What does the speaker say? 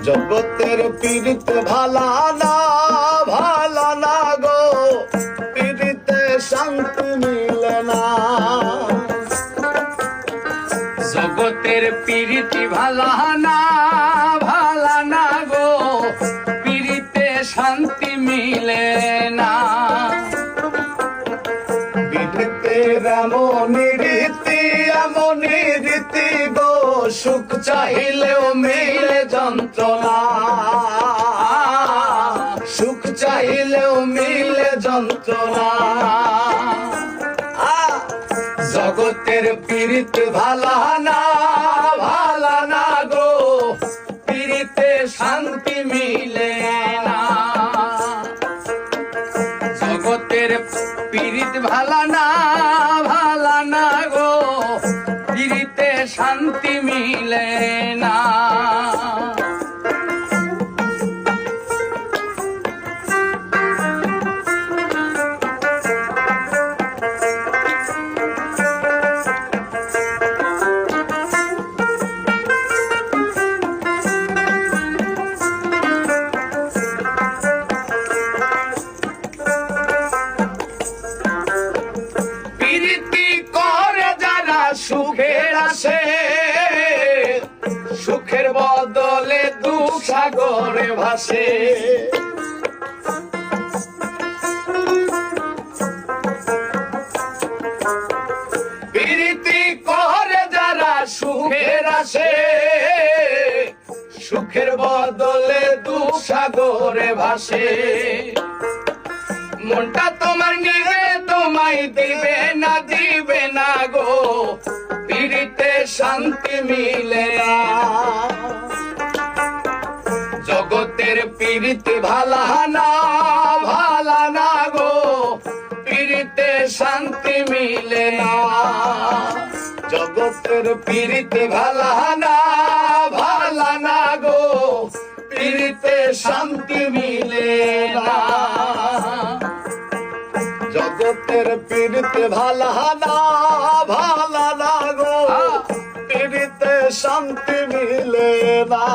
জগতের পীড়িত ভালা না গো, পীড়িতে শান্তি মিলে না। জগতের পীড়িতি ভালা না গো, পীড়িতে শান্তি মিলে না। পীড়িতের এমনই রীতি গো, সুখ চাহিলেও মিলে যন্ত্রণা, সুখ চাহিলেও মিলে যন্ত্রণা। জগতের পীড়িত ভালা না গো, পীড়িতে শান্তি মিলে না। জগতের পীড়িত ভালা না গো, পীড়িতে শান্তি মিলে না। সুখের আসে, সুখের বদলে দুঃখ সাগরে ভাসে। প্রীতি করে যারা সুখের আসে, সুখের বদলে দুঃখ সাগরে ভাসে। মনটা তোমার নিবে তোমায় দিবে না গো, পীড়িতে শান্তি মিলে না। জগতের পীড়িতে ভালা না গো, পীড়িতে শান্তি মিলে না। জগতের পীড়িতে ভালা না গো, পীড়িতে শান্তি মিলে না। জগতের পীড়িতে ভালা না গো, পীড়িতে শান্তি মিলে না।